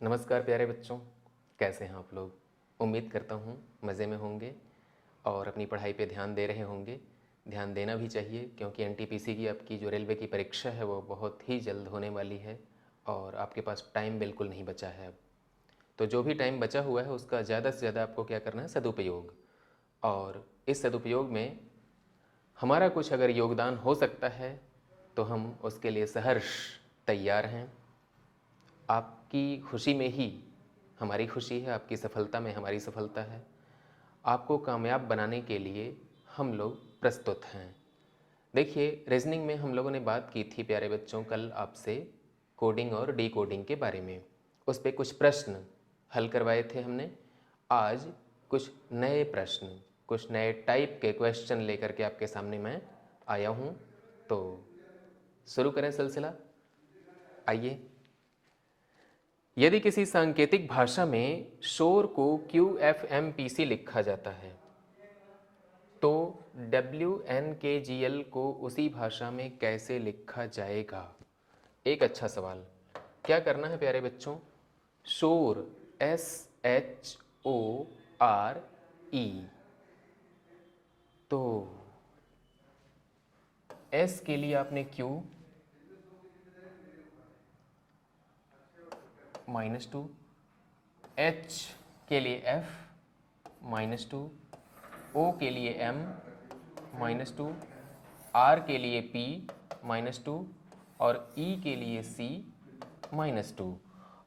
नमस्कार प्यारे बच्चों, कैसे हैं आप लोग। उम्मीद करता हूँ मज़े में होंगे और अपनी पढ़ाई पे ध्यान दे रहे होंगे। ध्यान देना भी चाहिए क्योंकि एनटीपीसी की आपकी जो रेलवे की परीक्षा है वो बहुत ही जल्द होने वाली है और आपके पास टाइम बिल्कुल नहीं बचा है अब। तो जो भी टाइम बचा हुआ है उसका ज़्यादा से ज़्यादा आपको क्या करना है, सदुपयोग। और इस सदुपयोग में हमारा कुछ अगर योगदान हो सकता है तो हम उसके लिए सहर्ष तैयार हैं। आपकी खुशी में ही हमारी खुशी है, आपकी सफलता में हमारी सफलता है। आपको कामयाब बनाने के लिए हम लोग प्रस्तुत हैं। देखिए, रीजनिंग में हम लोगों ने बात की थी प्यारे बच्चों कल आपसे कोडिंग और डीकोडिंग के बारे में। उस पर कुछ प्रश्न हल करवाए थे हमने। आज कुछ नए प्रश्न, कुछ नए टाइप के क्वेश्चन लेकर के आपके सामने मैं आया हूँ। तो शुरू करें सिलसिला। आइए। यदि किसी सांकेतिक भाषा में शोर को QFMPC लिखा जाता है तो WNKGL को उसी भाषा में कैसे लिखा जाएगा। एक अच्छा सवाल। क्या करना है प्यारे बच्चों, शोर SHORE, तो S के लिए आपने Q -2, H के लिए F -2, O के लिए M -2, R के लिए P -2 और E के लिए C -2।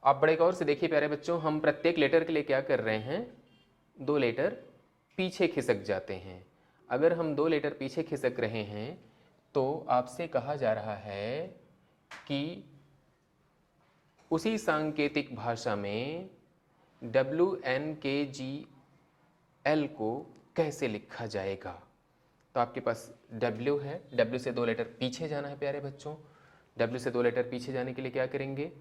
आप बड़े गौर से देखिए प्यारे बच्चों, हम प्रत्येक लेटर के लिए क्या कर रहे हैं, 2 लेटर पीछे खिसक जाते हैं। अगर हम 2 लेटर पीछे खिसक रहे हैं तो आपसे कहा जा रहा है कि उसी सांकेतिक भाषा में WNKGL को कैसे लिखा जाएगा। तो आपके पास W है, W से 2 लेटर पीछे जाना है प्यारे बच्चों। W से 2 लेटर पीछे जाने के लिए क्या करेंगे,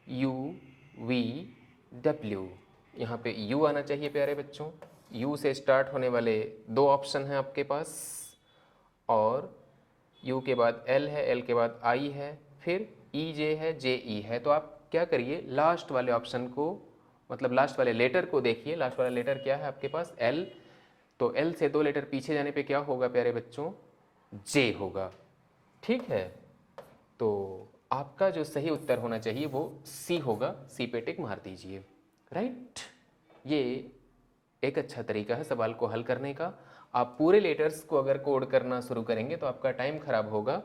UVW। यहाँ पे U आना चाहिए प्यारे बच्चों। U से स्टार्ट होने वाले 2 ऑप्शन हैं आपके पास और U के बाद L है, L के बाद I है, फिर EJ है, JE है। तो आप क्या करिए, लास्ट वाले ऑप्शन को, मतलब लास्ट वाले लेटर को देखिए। लास्ट वाला लेटर क्या है आपके पास, L। तो L से 2 लेटर पीछे जाने पे क्या होगा प्यारे बच्चों, J होगा। ठीक है, तो आपका जो सही उत्तर होना चाहिए वो C होगा। C पे टिक मार दीजिए। राइट, ये एक अच्छा तरीका है सवाल को हल करने का। आप पूरे लेटर्स को अगर कोड करना शुरू करेंगे तो आपका टाइम खराब होगा।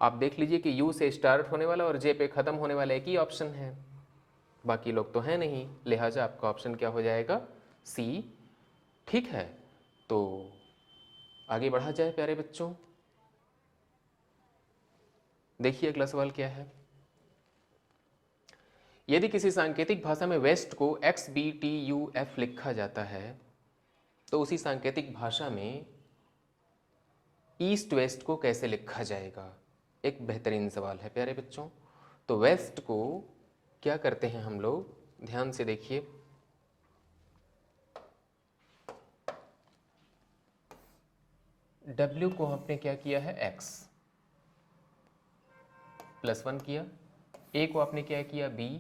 आप देख लीजिए कि U से स्टार्ट होने वाला और J पे ख़त्म होने वाला एक ही ऑप्शन है, बाकी लोग तो हैं नहीं, लिहाजा आपका ऑप्शन क्या हो जाएगा, C। ठीक है, तो आगे बढ़ा जाए प्यारे बच्चों। देखिए अगला सवाल क्या है। यदि किसी सांकेतिक भाषा में वेस्ट को XBTUF लिखा जाता है तो उसी सांकेतिक भाषा में ईस्ट वेस्ट को कैसे लिखा जाएगा। एक बेहतरीन सवाल है प्यारे बच्चों। तो वेस्ट को क्या करते हैं हम लोग, ध्यान से देखिए। W को आपने क्या किया है, X +1 किया। A को आपने क्या किया, B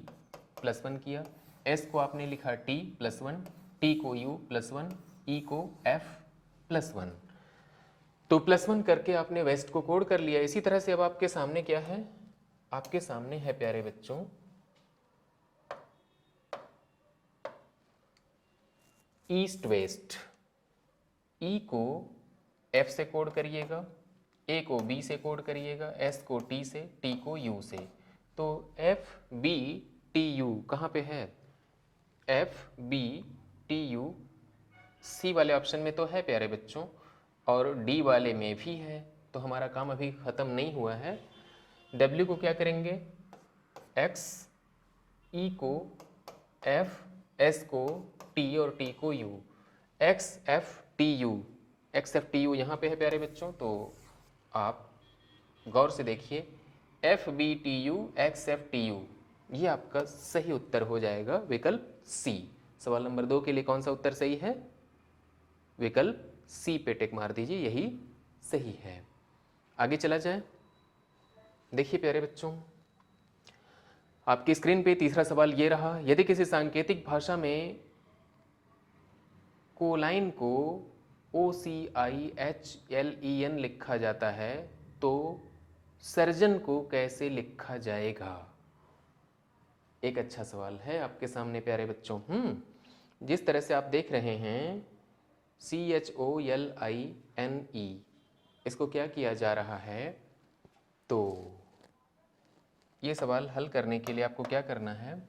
+1 किया। S को आपने लिखा T +1, T को U +1, E को F +1। तो +1 करके आपने वेस्ट को कोड कर लिया। इसी तरह से अब आपके सामने क्या है, आपके सामने है प्यारे बच्चों ईस्ट वेस्ट। E को F से कोड करिएगा, A को B से कोड करिएगा, S को T से, T को U से। तो FBTU कहाँ पे है, FBTU C वाले ऑप्शन में तो है प्यारे बच्चों और D वाले में भी है। तो हमारा काम अभी ख़त्म नहीं हुआ है। W को क्या करेंगे, X, E को F, S को T और T को U। XFTU, XFTU यहाँ पे है प्यारे बच्चों। तो आप गौर से देखिए, FBTU XFTU, ये आपका सही उत्तर हो जाएगा, विकल्प C। सवाल नंबर 2 के लिए कौन सा उत्तर सही है, विकल्प C पे टिक मार दीजिए, यही सही है। आगे चला जाए। देखिए प्यारे बच्चों, आपकी स्क्रीन पे तीसरा सवाल ये रहा, यदि किसी सांकेतिक भाषा में कोलाइन को OCIHLEN लिखा जाता है तो सर्जन को कैसे लिखा जाएगा? एक अच्छा सवाल है आपके सामने प्यारे बच्चों। जिस तरह से आप देख रहे हैं CHOLINE, इसको क्या किया जा रहा है, तो ये सवाल हल करने के लिए आपको क्या करना है,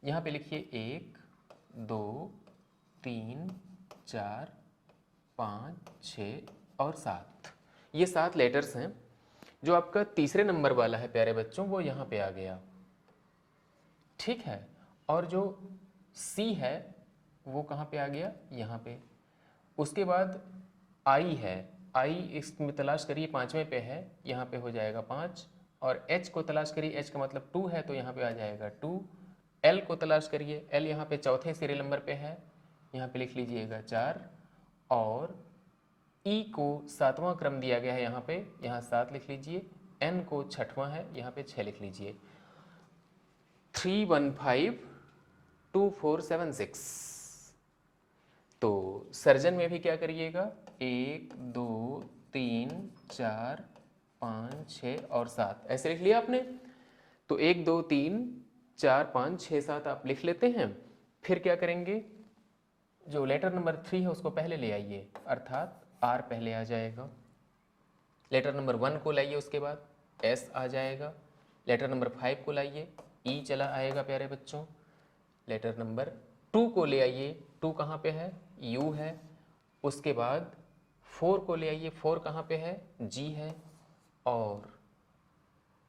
यहाँ पे लिखिए 1 2 3 4 5 6 और 7। ये 7 लेटर्स हैं। जो आपका तीसरे नंबर वाला है प्यारे बच्चों वो यहाँ पे आ गया, ठीक है। और जो सी है वो कहाँ पे आ गया, यहाँ पे। उसके बाद आई है, आई इसमें तलाश करिए 5वें पे है, यहाँ पे हो जाएगा 5। और एच को तलाश करिए, एच का मतलब 2 है तो यहाँ पे आ जाएगा 2। एल को तलाश करिए, एल यहाँ पे चौथे सीरियल नंबर पे है, यहाँ पे लिख लीजिएगा 4। और ई को 7वां क्रम दिया गया है यहाँ पे, यहाँ 7 लिख लीजिए। एन को 6वां है, यहाँ पे 6 लिख लीजिए। 3152476। तो सर्जन में भी क्या करिएगा, 1 2 3 4 5 6 और 7 ऐसे लिख लिया आपने। तो 1 2 3 4 5 6 7 आप लिख लेते हैं। फिर क्या करेंगे, जो लेटर नंबर 3 है उसको पहले ले आइए, अर्थात आर पहले आ जाएगा। लेटर नंबर 1 को लाइए, उसके बाद एस आ जाएगा। लेटर नंबर 5 को लाइए, ई चला आएगा प्यारे बच्चों। लेटर नंबर 2 को ले आइए, 2 कहाँ पे है, यू है। उसके बाद 4 को ले आइए, 4 कहाँ पे है, जी है। और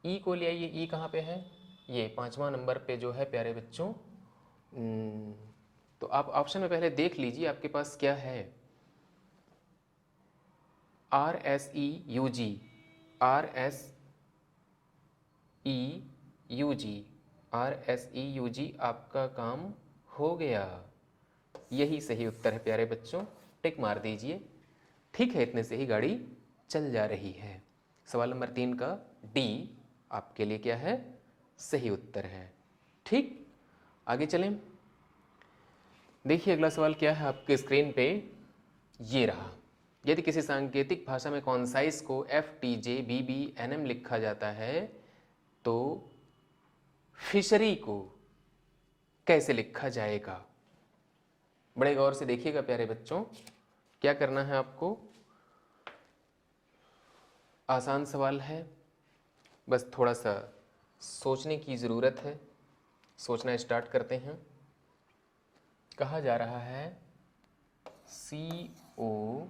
ई को ले आइए, ई कहाँ पे है, ये 5वां नंबर पे जो है प्यारे बच्चों। तो आप ऑप्शन में पहले देख लीजिए आपके पास क्या है। RSEUG, RSEUG आपका काम हो गया। यही सही उत्तर है प्यारे बच्चों, टिक मार दीजिए। ठीक है, इतने से ही गाड़ी चल जा रही है। सवाल नंबर 3 का डी आपके लिए क्या है, सही उत्तर है। ठीक, आगे चलें। देखिए अगला सवाल क्या है आपके स्क्रीन पे, ये रहा। यदि किसी सांकेतिक भाषा में कॉन्साइज को FTJBBNM लिखा जाता है तो फिशरी को कैसे लिखा जाएगा? बड़े गौर से देखिएगा प्यारे बच्चों, क्या करना है आपको, आसान सवाल है, बस थोड़ा सा सोचने की ज़रूरत है। सोचना स्टार्ट करते हैं। कहा जा रहा है CONCISE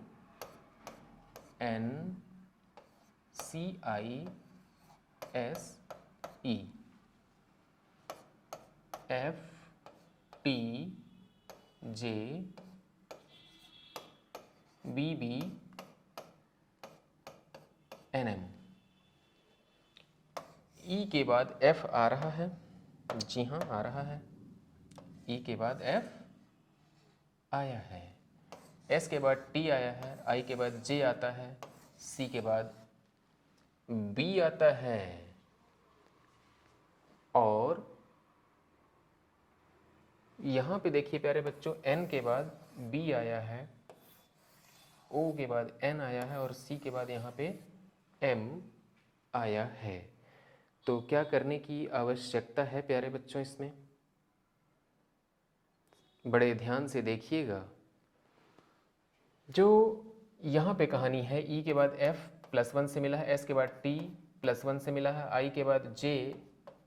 FTJBBNM। ई के बाद एफ आ रहा है, जी हाँ आ रहा है। ई के बाद एफ आया है, एस के बाद टी आया है, आई के बाद जे आता है, सी के बाद बी आता है, और यहाँ पे देखिए प्यारे बच्चों एन के बाद बी आया है, ओ के बाद एन आया है, और सी के बाद यहाँ पे एम आया है। तो क्या करने की आवश्यकता है प्यारे बच्चों, इसमें बड़े ध्यान से देखिएगा। जो यहाँ पे कहानी है, ई के बाद एफ +1 से मिला है, एस के बाद टी +1 से मिला है, आई के बाद जे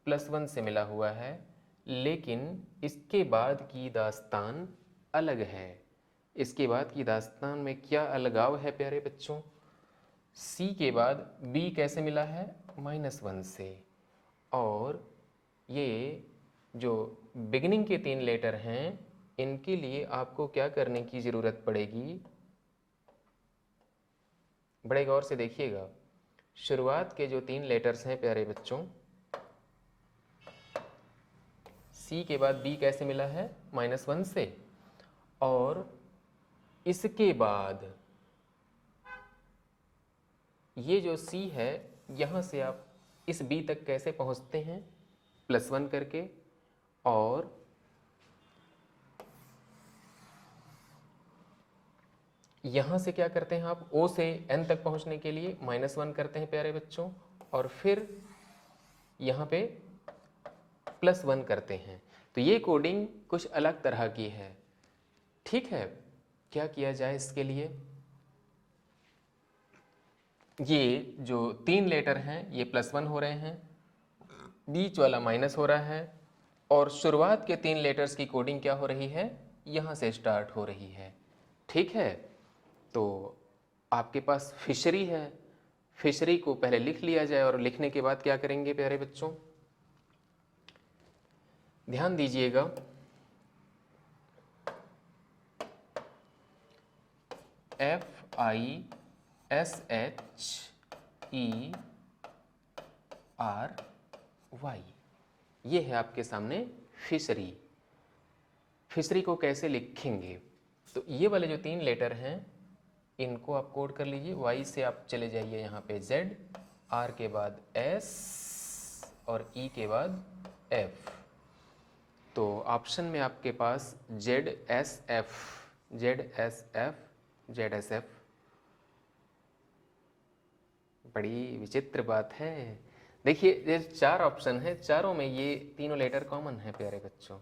+1 से मिला हुआ है, लेकिन इसके बाद की दास्तान अलग है। इसके बाद की दास्तान में क्या अलगाव है प्यारे बच्चों? सी के बाद बी कैसे मिला है, -1 से। और ये जो बिगिनिंग के 3 लेटर हैं, इनके लिए आपको क्या करने की ज़रूरत पड़ेगी, बड़े गौर से देखिएगा। शुरुआत के जो 3 लेटर्स हैं प्यारे बच्चों, सी के बाद बी कैसे मिला है, -1 से। और इसके बाद ये जो सी है, यहाँ से आप इस बी तक कैसे पहुँचते हैं, +1 करके, और यहाँ से क्या करते हैं आप, O से N तक पहुँचने के लिए -1 करते हैं प्यारे बच्चों, और फिर यहाँ पे +1 करते हैं। तो ये कोडिंग कुछ अलग तरह की है, ठीक है। क्या किया जाए इसके लिए, ये जो 3 लेटर हैं ये +1 हो रहे हैं, बीच वाला माइनस हो रहा है, और शुरुआत के 3 लेटर्स की कोडिंग क्या हो रही है, यहाँ से स्टार्ट हो रही है, ठीक है। तो आपके पास फिशरी है, फिशरी को पहले लिख लिया जाए, और लिखने के बाद क्या करेंगे प्यारे बच्चों, ध्यान दीजिएगा, FISHERY, ये है आपके सामने फिशरी। फिशरी को कैसे लिखेंगे, तो ये वाले जो 3 लेटर हैं इनको आप कोड कर लीजिए। Y से आप चले जाइए यहाँ पे Z, R के बाद S और E के बाद F। तो ऑप्शन में आपके पास ZSF, बड़ी विचित्र बात है। देखिए ये 4 ऑप्शन है, चारों में ये तीनों लेटर कॉमन है प्यारे बच्चों,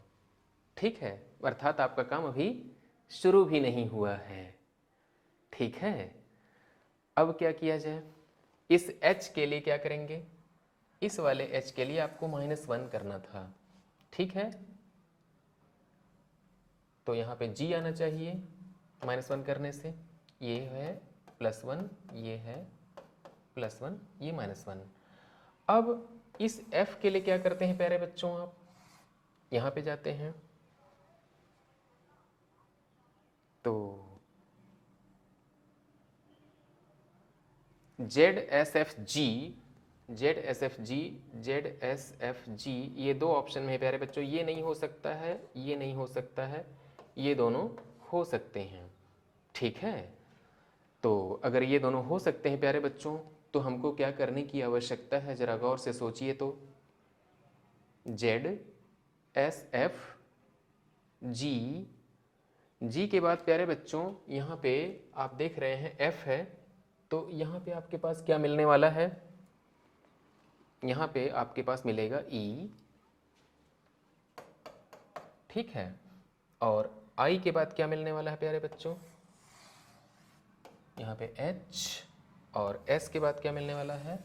ठीक है। अर्थात आपका काम अभी शुरू भी नहीं हुआ है, ठीक है। अब क्या किया जाए, इस H के लिए क्या करेंगे, इस वाले H के लिए आपको -1 करना था, ठीक है। तो यहाँ पे G आना चाहिए -1 करने से, ये है +1, ये है +1, ये -1। अब इस F के लिए क्या करते हैं प्यारे बच्चों, आप यहाँ पे जाते हैं, तो ZSFG, ये 2 ऑप्शन में है प्यारे बच्चों। ये नहीं हो सकता है, ये नहीं हो सकता है, ये दोनों हो सकते हैं, ठीक है। तो अगर ये दोनों हो सकते हैं प्यारे बच्चों, तो हमको क्या करने की आवश्यकता है, जरा गौर से सोचिए। तो ZSFG के बाद प्यारे बच्चों यहाँ पे आप देख रहे हैं F है, तो यहाँ पे आपके पास क्या मिलने वाला है, यहाँ पे आपके पास मिलेगा E, ठीक है। और I के बाद क्या मिलने वाला है प्यारे बच्चों, यहाँ पे H, और S के बाद क्या मिलने वाला है,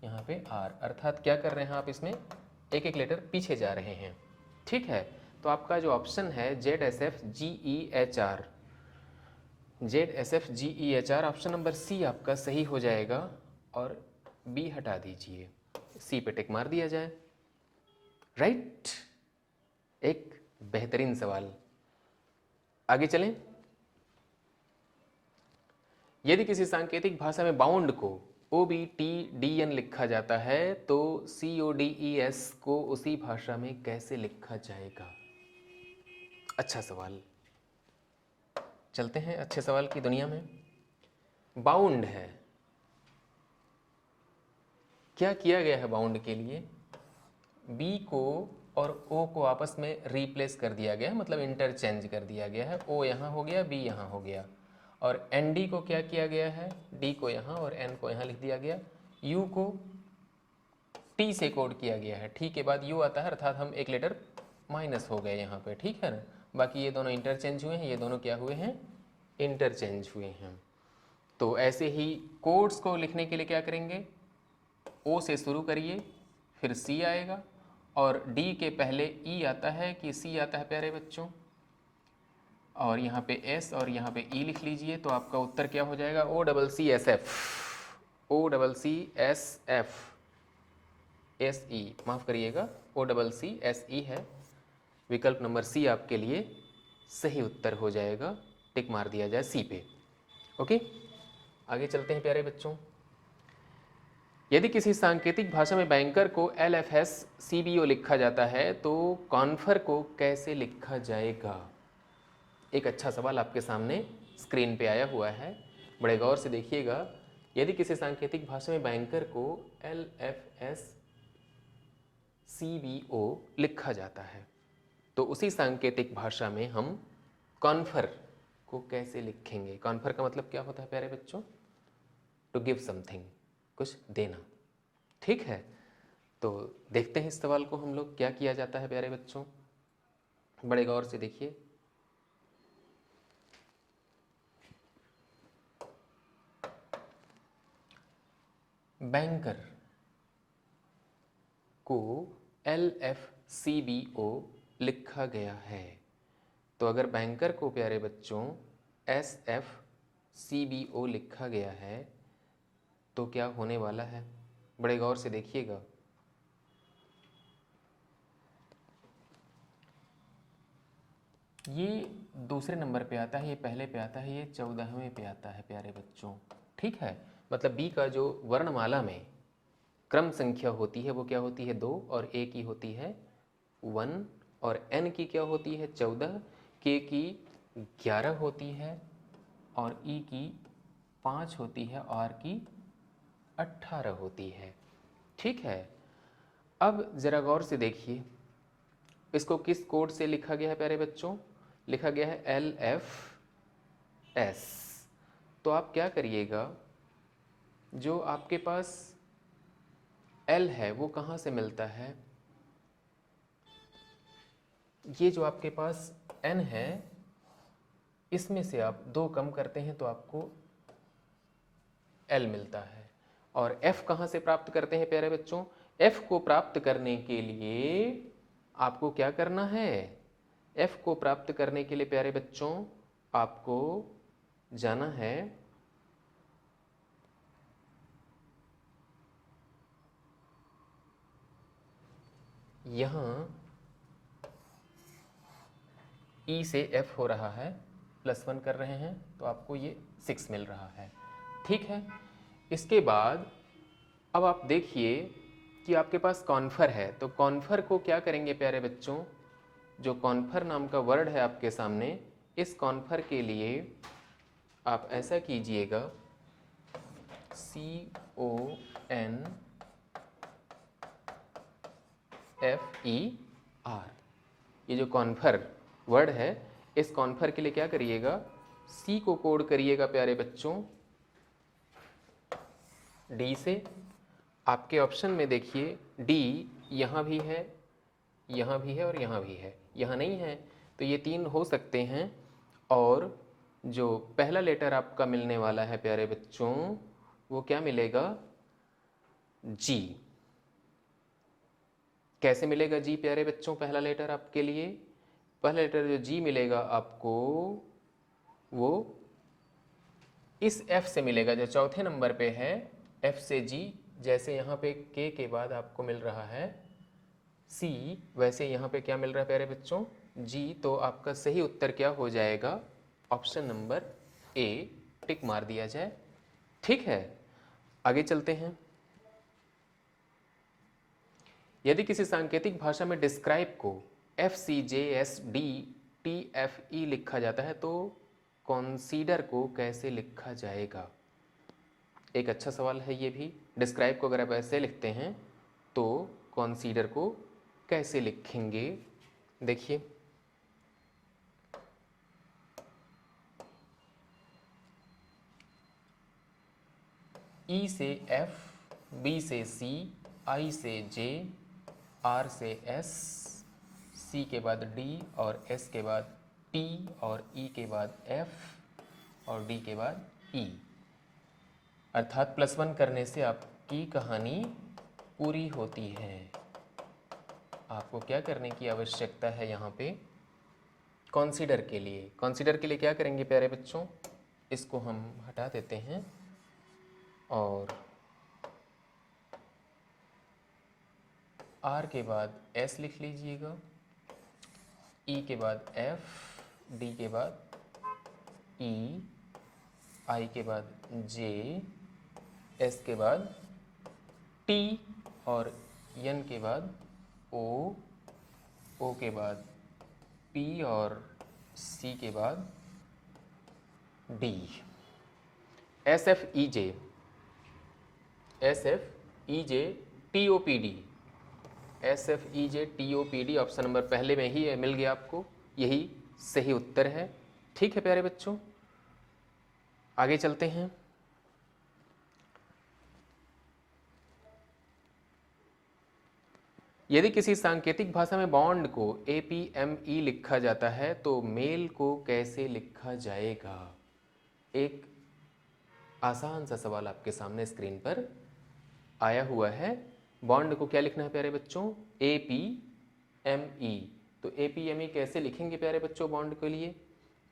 यहाँ पे R। अर्थात क्या कर रहे हैं आप, इसमें एक एक लेटर पीछे जा रहे हैं, ठीक है। तो आपका जो ऑप्शन है ZSFGEHR, ऑप्शन नंबर C आपका सही हो जाएगा, और B हटा दीजिए, C पे टिक मार दिया जाए, राइट। एक बेहतरीन सवाल। आगे चलें। यदि किसी सांकेतिक भाषा में बाउंड को OBTDN लिखा जाता है, तो CODES को उसी भाषा में कैसे लिखा जाएगा। अच्छा सवाल, चलते हैं अच्छे सवाल की दुनिया में। बाउंड है, क्या किया गया है बाउंड के लिए, B को और O को आपस में रिप्लेस कर दिया गया है, मतलब इंटरचेंज कर दिया गया है। O यहाँ हो गया, B यहाँ हो गया, और ND को क्या किया गया है, D को यहाँ और N को यहाँ लिख दिया गया। U को T से कोड किया गया है, T के बाद U आता है, अर्थात हम एक लेटर माइनस हो गए यहाँ पे, ठीक है ना। बाकी ये दोनों इंटरचेंज हुए हैं, ये दोनों क्या हुए हैं, इंटरचेंज हुए हैं। तो ऐसे ही कोड्स को लिखने के लिए क्या करेंगे, O से शुरू करिए, फिर C आएगा, और D के पहले E आता है कि C आता है प्यारे बच्चों, और यहाँ पे S और यहाँ पे E लिख लीजिए। तो आपका उत्तर क्या हो जाएगा, OCCSF, माफ़ करिएगा, OCCSE है। विकल्प नंबर C आपके लिए सही उत्तर हो जाएगा, टिक मार दिया जाए C पे, ओके। आगे चलते हैं प्यारे बच्चों। यदि किसी सांकेतिक भाषा में बैंकर को LFS CBO लिखा जाता है, तो कॉन्फर को कैसे लिखा जाएगा। एक अच्छा सवाल आपके सामने स्क्रीन पे आया हुआ है, बड़े गौर से देखिएगा। यदि किसी सांकेतिक भाषा में बैंकर को LFS CBO लिखा जाता है। तो उसी सांकेतिक भाषा में हम कॉन्फर को कैसे लिखेंगे? कॉन्फर का मतलब क्या होता है प्यारे बच्चों? टू गिव समथिंग, कुछ देना। ठीक है, तो देखते हैं इस सवाल को हम लोग क्या किया जाता है प्यारे बच्चों। बड़े गौर से देखिए। बैंकर को LFCBO लिखा गया है। तो अगर बैंकर को प्यारे बच्चों SFCBO लिखा गया है तो क्या होने वाला है? बड़े गौर से देखिएगा। ये दूसरे नंबर पे आता है, ये पहले पे आता है, ये 14वें पे आता है प्यारे बच्चों। ठीक है, मतलब बी का जो वर्णमाला में क्रम संख्या होती है वो क्या होती है? 2, और ए की होती है 1, और एन की क्या होती है? 14, के की 11 होती है, और ई की 5 होती है, आर की 18 होती है। ठीक है, अब जरा गौर से देखिए, इसको किस कोड से लिखा गया है प्यारे बच्चों? लिखा गया है LFS। तो आप क्या करिएगा, जो आपके पास L है वो कहाँ से मिलता है? ये जो आपके पास N है इसमें से आप 2 कम करते हैं तो आपको L मिलता है। और F कहाँ से प्राप्त करते हैं प्यारे बच्चों? F को प्राप्त करने के लिए आपको क्या करना है? F को प्राप्त करने के लिए प्यारे बच्चों आपको जाना है यहाँ E से F हो रहा है, +1 कर रहे हैं तो आपको ये 6 मिल रहा है। ठीक है, इसके बाद अब आप देखिए कि आपके पास कॉन्फर है, तो कॉन्फर को क्या करेंगे प्यारे बच्चों? जो कॉन्फर नाम का वर्ड है आपके सामने, इस कॉन्फर के लिए आप ऐसा कीजिएगा, CONFER। ये जो कॉन्फर वर्ड है, इस कॉन्फर के लिए क्या करिएगा? C को कोड करिएगा प्यारे बच्चों D से। आपके ऑप्शन में देखिए D यहाँ भी है, यहाँ भी है और यहाँ भी है, यहाँ नहीं है, तो ये 3 हो सकते हैं। और जो पहला लेटर आपका मिलने वाला है प्यारे बच्चों वो क्या मिलेगा? G। कैसे मिलेगा G प्यारे बच्चों? पहला लेटर आपके लिए, पहला लेटर जो G मिलेगा आपको वो इस F से मिलेगा जो चौथे नंबर पे है, F से G। जैसे यहाँ पे K के बाद आपको मिल रहा है C, वैसे यहाँ पे क्या मिल रहा है प्यारे बच्चों? G। तो आपका सही उत्तर क्या हो जाएगा? ऑप्शन नंबर A, टिक मार दिया जाए। ठीक है, आगे चलते हैं। यदि किसी सांकेतिक भाषा में डिस्क्राइब को FCJSDTFE लिखा जाता है तो कंसीडर को कैसे लिखा जाएगा? एक अच्छा सवाल है ये भी। डिस्क्राइब को अगर आप ऐसे लिखते हैं तो कंसीडर को कैसे लिखेंगे? देखिए, E से F, B से C, I से J, R से S, C के बाद D और S के बाद T और E के बाद F और D के बाद E। अर्थात +1 करने से आपकी कहानी पूरी होती है। आपको क्या करने की आवश्यकता है यहाँ पे? कंसीडर के लिए, कंसीडर के लिए क्या करेंगे प्यारे बच्चों? इसको हम हटा देते हैं और R के बाद S लिख लीजिएगा, E के बाद F, D के बाद E, I के बाद J, S के बाद T और N के बाद O, O के बाद P और C के बाद D। SFEJ, SFEJ, TOPD, SFEJTOPD option number पहले में ही मिल गया आपको, यही सही उत्तर है। ठीक है प्यारे बच्चों, आगे चलते हैं। यदि किसी सांकेतिक भाषा में बॉन्ड को APME लिखा जाता है तो मेल को कैसे लिखा जाएगा? एक आसान सा सवाल आपके सामने स्क्रीन पर आया हुआ है। बॉन्ड को क्या लिखना है प्यारे बच्चों? APME। तो APME कैसे लिखेंगे प्यारे बच्चों बॉन्ड के लिए?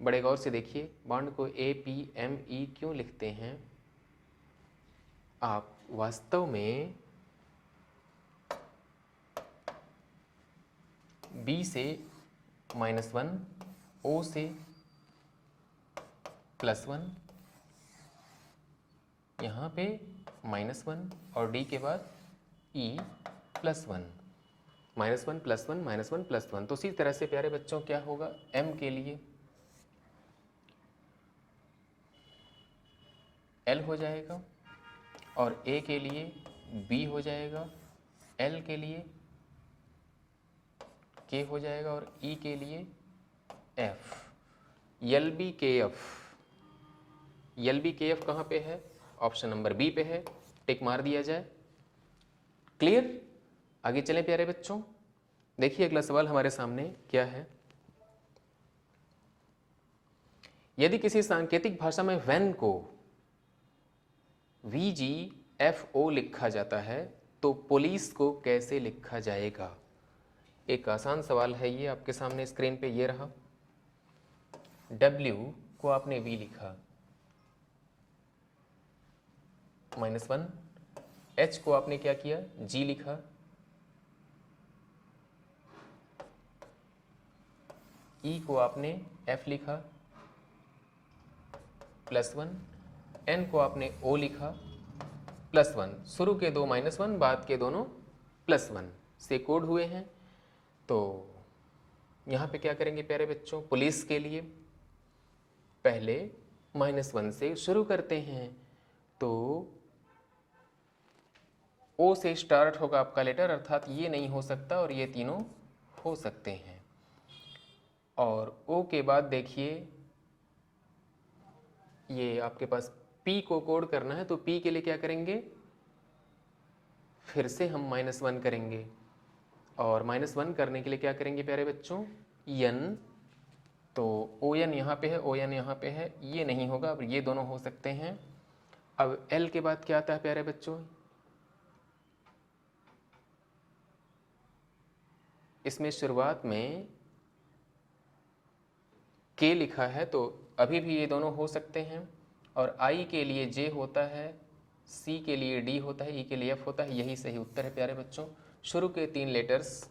बड़े गौर से देखिए, बॉन्ड को APME क्यों लिखते हैं? आप वास्तव में B से -1, O से +1, यहाँ पे -1 और D के बाद E +1, -1 +1 -1 +1। तो इसी तरह से प्यारे बच्चों क्या होगा? M के लिए L हो जाएगा, और A के लिए B हो जाएगा, L के लिए K हो जाएगा, और E के लिए F। LBKF, LBKF कहाँ पे है? ऑप्शन नंबर B पे है, टिक मार दिया जाए। क्लियर? आगे चलें प्यारे बच्चों, देखिए अगला सवाल हमारे सामने क्या है। यदि किसी सांकेतिक भाषा में वैन को VGFO लिखा जाता है तो पुलिस को कैसे लिखा जाएगा? एक आसान सवाल है ये, आपके सामने स्क्रीन पे ये रहा। W को आपने V लिखा, -1, H को आपने क्या किया? G लिखा, E को आपने F लिखा, +1, N को आपने O लिखा, +1। शुरू के दो -1, बाद के दोनों +1 से कोड हुए हैं। तो यहाँ पे क्या करेंगे प्यारे बच्चों? पुलिस के लिए पहले -1 से शुरू करते हैं, तो O से स्टार्ट होगा आपका लेटर, अर्थात ये नहीं हो सकता और ये तीनों हो सकते हैं। और O के बाद देखिए ये आपके पास P को कोड करना है, तो P के लिए क्या करेंगे? फिर से हम -1 करेंगे, और -1 करने के लिए क्या करेंगे प्यारे बच्चों? N। तो ON यहाँ पे है, ON यहाँ पे है, ये नहीं होगा, अब ये दोनों हो सकते हैं। अब L के बाद क्या आता है प्यारे बच्चों? इसमें शुरुआत में K लिखा है, तो अभी भी ये दोनों हो सकते हैं। और I के लिए J होता है, C के लिए D होता है, E के लिए F होता है। यही सही उत्तर है प्यारे बच्चों। शुरू के 3 लेटर्स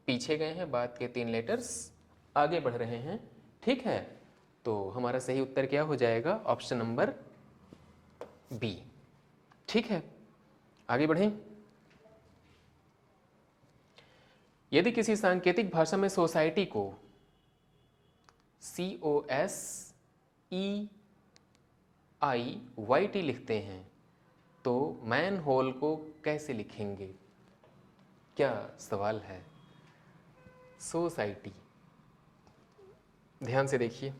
पीछे गए हैं, बाद के 3 लेटर्स आगे बढ़ रहे हैं। ठीक है, तो हमारा सही उत्तर क्या हो जाएगा? Option number B। ठीक है, आगे बढ़ें। यदि किसी सांकेतिक भाषा में सोसाइटी को COSEIYT लिखते हैं तो मैन होल को कैसे लिखेंगे? क्या सवाल है। सोसाइटी, ध्यान से देखिए,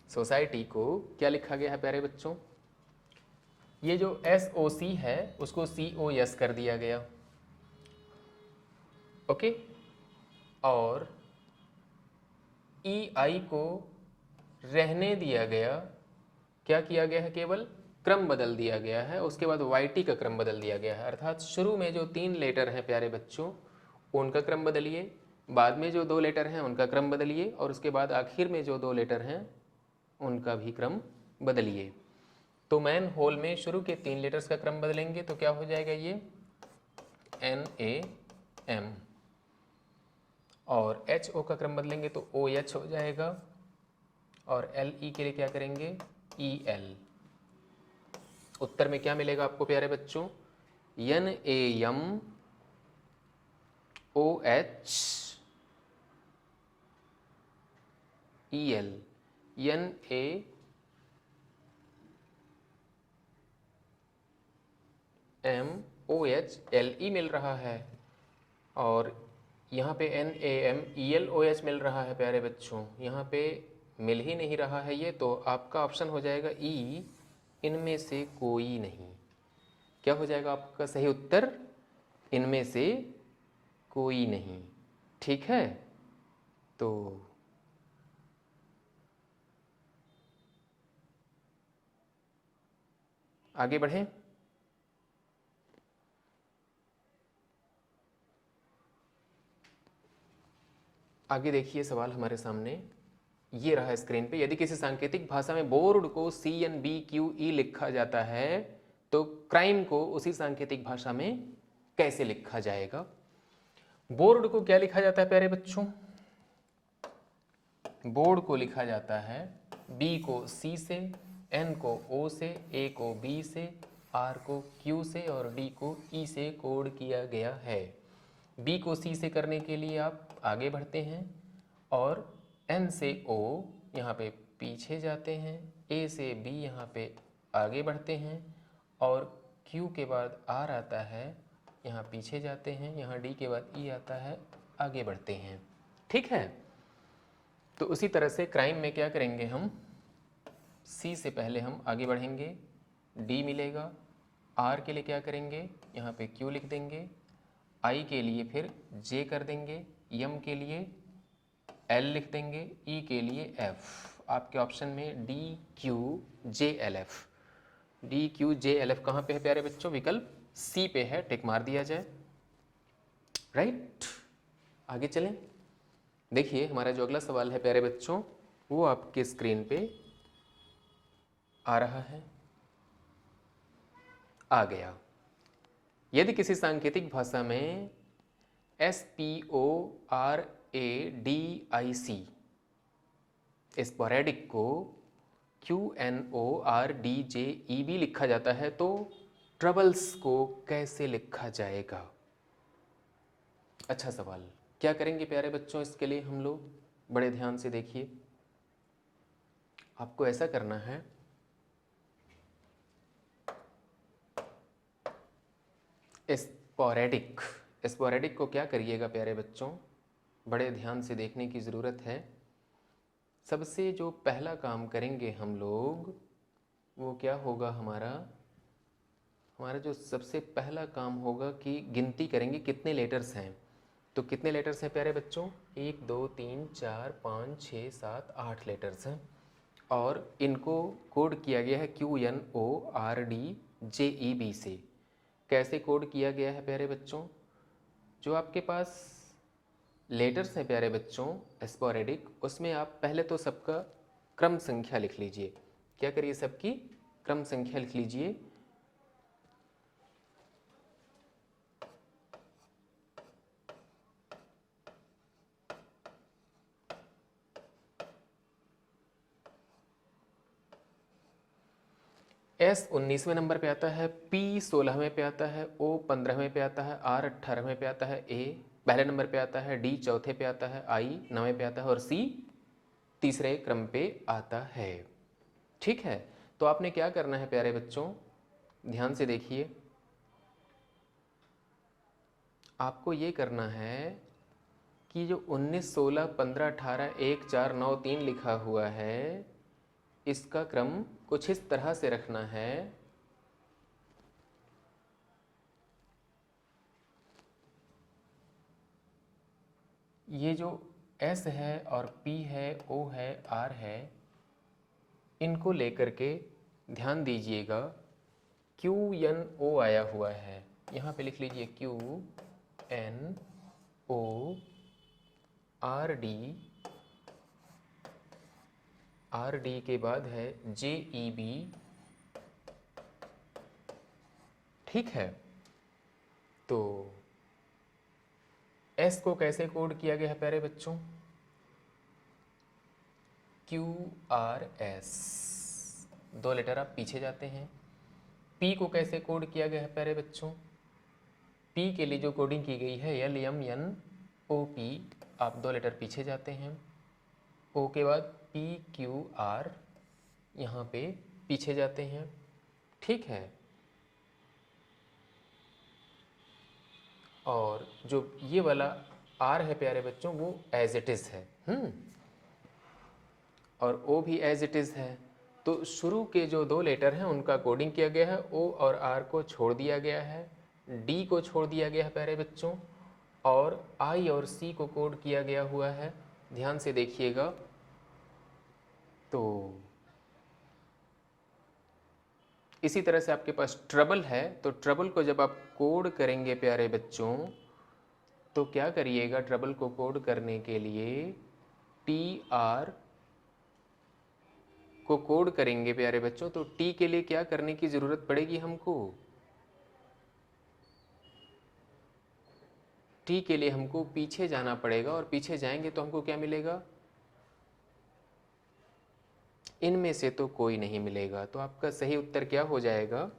सोसाइटी को क्या लिखा गया है प्यारे बच्चों? ये जो SOC है उसको COS कर दिया गया, ओके। और EI को रहने दिया गया, क्या किया गया है? केवल क्रम बदल दिया गया है, उसके बाद YT का क्रम बदल दिया गया है। अर्थात शुरू में जो 3 लेटर हैं प्यारे बच्चों उनका क्रम बदलिए, बाद में जो 2 लेटर हैं उनका क्रम बदलिए, और उसके बाद आखिर में जो 2 लेटर हैं उनका भी क्रम बदलिए। तो मैन होल में शुरू के 3 लेटर्स का क्रम बदलेंगे तो क्या हो जाएगा? ये NAM। और HO का क्रम बदलेंगे तो OH हो जाएगा, और LE के लिए क्या करेंगे? EL। उत्तर में क्या मिलेगा आपको प्यारे बच्चों? NAM OH EL। NAM NaMOHLE मिल रहा है और यहाँ पे NaMeLOH मिल रहा है प्यारे बच्चों। यहाँ पे मिल ही नहीं रहा है ये, तो आपका ऑप्शन हो जाएगा ई, इनमें से कोई नहीं। क्या हो जाएगा आपका सही उत्तर? इनमें से कोई नहीं। ठीक है, तो आगे बढ़ें। आगे देखिए सवाल हमारे सामने ये रहा स्क्रीन पे। यदि किसी सांकेतिक भाषा में बोर्ड को CNBQE लिखा जाता है तो क्राइम को उसी सांकेतिक भाषा में कैसे लिखा जाएगा? बोर्ड को क्या लिखा जाता है प्यारे बच्चों? बोर्ड को लिखा जाता है B को C से, N को O से, A को B से, R को Q से और D को E से कोड किया गया है। B को C से करने के लिए आप आगे बढ़ते हैं और N से O यहाँ पे पीछे जाते हैं, A से B यहाँ पे आगे बढ़ते हैं और Q के बाद R आता है, यहाँ पीछे जाते हैं, यहाँ D के बाद E आता है, आगे बढ़ते हैं। ठीक है, तो उसी तरह से क्राइम में क्या करेंगे हम? C से पहले हम आगे बढ़ेंगे, D मिलेगा, R के लिए क्या करेंगे? यहाँ पे Q लिख देंगे, I के लिए फिर J कर देंगे, M के लिए L लिख देंगे, E के लिए F। आपके ऑप्शन में DQJLF, DQJLF कहाँ पे है प्यारे बच्चों? विकल्प C पे है, टिक मार दिया जाए। राइट, आगे चलें। देखिए हमारा जो अगला सवाल है प्यारे बच्चों, वो आपके स्क्रीन पे आ रहा है। आ गया। यदि किसी सांकेतिक भाषा में SPORADIC स्पोरेडिक को QNORDJEB लिखा जाता है तो ट्रबल्स को कैसे लिखा जाएगा? अच्छा सवाल। क्या करेंगे प्यारे बच्चों इसके लिए हम लोग? बड़े ध्यान से देखिए। आपको ऐसा करना है, स्पोरेडिक, स्पोरेडिक को क्या करिएगा प्यारे बच्चों? बड़े ध्यान से देखने की ज़रूरत है। सबसे जो पहला काम करेंगे हम लोग वो क्या होगा? हमारा जो सबसे पहला काम होगा कि गिनती करेंगे कितने लेटर्स हैं। तो कितने लेटर्स हैं प्यारे बच्चों? 1 2 3 4 5 6 7 8 लेटर्स हैं और इनको कोड किया गया है QNORDJEB से। कैसे कोड किया गया है प्यारे बच्चों? जो आपके पास लेटर्स हैं प्यारे बच्चों स्पोरेडिक, उसमें आप पहले तो सबका क्रम संख्या लिख लीजिए। क्या करिए? सबकी क्रम संख्या लिख लीजिए। S 19वें नंबर पे आता है, P 16वें पे आता है, O 15वें पे आता है, R 18वें पे आता है, A पहले नंबर पे आता है, D चौथे पे आता है, I 9वें पे आता है और C तीसरे क्रम पे आता है। ठीक है, तो आपने क्या करना है प्यारे बच्चों? ध्यान से देखिए। आपको ये करना है कि जो 19 16 15 18 1 4 9 3 लिखा हुआ है इसका क्रम कुछ इस तरह से रखना है। ये जो S है और P है, O है, R है, इनको लेकर के ध्यान दीजिएगा QNO आया हुआ है, यहाँ पे लिख लीजिए QNORD के बाद है JEB। ठीक है, तो S को कैसे कोड किया गया है प्यारे बच्चों? QRS, 2 लेटर आप पीछे जाते हैं। P को कैसे कोड किया गया है प्यारे बच्चों? P के लिए जो कोडिंग की गई है LMNOP, आप 2 लेटर पीछे जाते हैं। O के बाद PQR, यहाँ पे पीछे जाते हैं। ठीक है, और जो ये वाला आर है प्यारे बच्चों वो एज इट इज़ है, और ओ भी एज इट इज़ है। तो शुरू के जो दो लेटर हैं उनका कोडिंग किया गया है, ओ और आर को छोड़ दिया गया है, डी को छोड़ दिया गया है प्यारे बच्चों, और आई और सी को कोड किया गया हुआ है। ध्यान से देखिएगा। तो इसी तरह से आपके पास ट्रबल है, तो ट्रबल को जब आप कोड करेंगे प्यारे बच्चों, तो क्या करिएगा, ट्रबल को कोड करने के लिए टी आर को कोड करेंगे प्यारे बच्चों। तो टी के लिए क्या करने की ज़रूरत पड़ेगी हमको, टी के लिए हमको पीछे जाना पड़ेगा, और पीछे जाएंगे तो हमको क्या मिलेगा, इनमें से तो कोई नहीं मिलेगा। तो आपका सही उत्तर क्या हो जाएगा,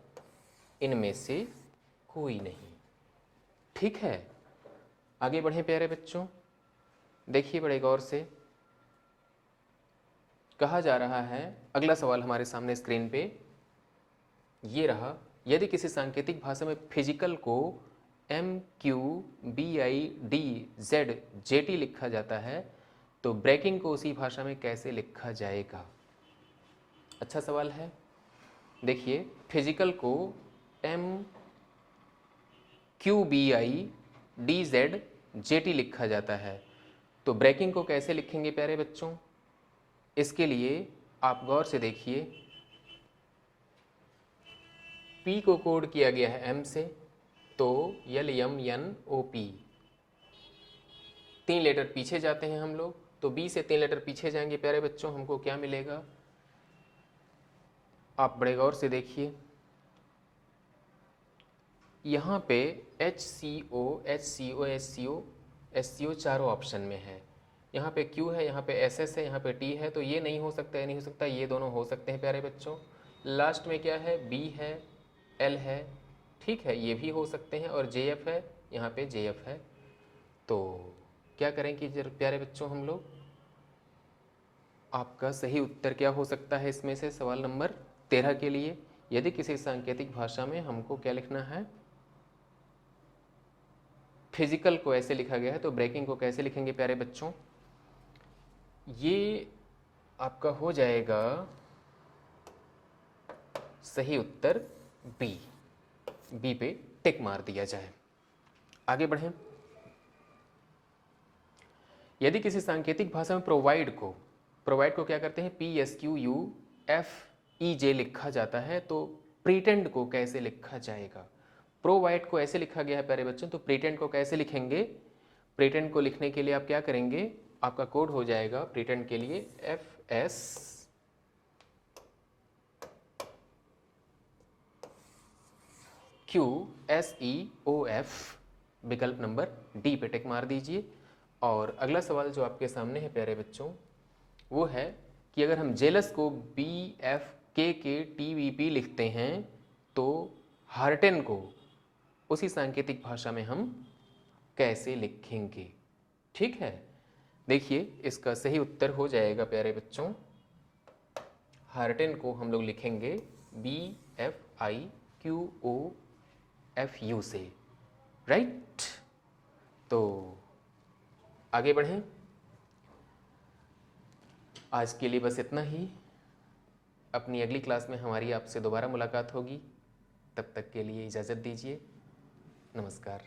इनमें से कोई नहीं। ठीक है, आगे बढ़ें प्यारे बच्चों। देखिए बड़े गौर से, कहा जा रहा है, अगला सवाल हमारे सामने स्क्रीन पे ये रहा, यदि किसी सांकेतिक भाषा में फिजिकल को MQBIDZJT लिखा जाता है तो ब्रेकिंग को उसी भाषा में कैसे लिखा जाएगा। अच्छा सवाल है। देखिए, फिजिकल को MQBIDZJT लिखा जाता है, तो ब्रेकिंग को कैसे लिखेंगे प्यारे बच्चों। इसके लिए आप गौर से देखिए, P को कोड किया गया है M से, तो LMNOP, 3 लेटर पीछे जाते हैं हम लोग, तो B से 3 लेटर पीछे जाएंगे प्यारे बच्चों, हमको क्या मिलेगा, आप बड़े गौर से देखिए। यहाँ पे HCO HCO HCO SCO चारों ऑप्शन में है। यहाँ पे Q है, यहाँ पे SS है, यहाँ पे T है, तो ये नहीं हो सकता, ये नहीं हो सकता, ये दोनों हो सकते हैं प्यारे बच्चों। लास्ट में क्या है, B है, L है, ठीक है, ये भी हो सकते हैं, और JF है, यहाँ पे JF है। तो क्या करेंगे प्यारे बच्चों हम लोग, आपका सही उत्तर क्या हो सकता है इसमें से, सवाल नंबर 13 के लिए, यदि किसी सांकेतिक भाषा में हमको क्या लिखना है, फिजिकल को ऐसे लिखा गया है तो ब्रेकिंग को कैसे लिखेंगे प्यारे बच्चों। ये आपका हो जाएगा सही उत्तर बी पे टिक मार दिया जाए। आगे बढ़ें। यदि किसी सांकेतिक भाषा में प्रोवाइड को क्या करते हैं, PSQUFEJ लिखा जाता है, तो प्रीटेंड को कैसे लिखा जाएगा। प्रोवाइड को ऐसे लिखा गया है प्यारे बच्चों, तो प्रीटेंड को कैसे लिखेंगे। प्रीटेंड को लिखने के लिए आप क्या करेंगे, आपका कोड हो जाएगा प्रीटेंड के लिए FSQSEOF, विकल्प नंबर डी पे टिक मार दीजिए। और अगला सवाल जो आपके सामने है प्यारे बच्चों, वो है कि अगर हम जेलस को BFKKTVP लिखते हैं तो हार्टेन को उसी सांकेतिक भाषा में हम कैसे लिखेंगे। ठीक है, देखिए इसका सही उत्तर हो जाएगा प्यारे बच्चों, हार्टेन को हम लोग लिखेंगे BFIQOFU से, राइट। तो आगे बढ़ें, आज के लिए बस इतना ही। अपनी अगली क्लास में हमारी आपसे दोबारा मुलाकात होगी, तब तक के लिए इजाज़त दीजिए। नमस्कार।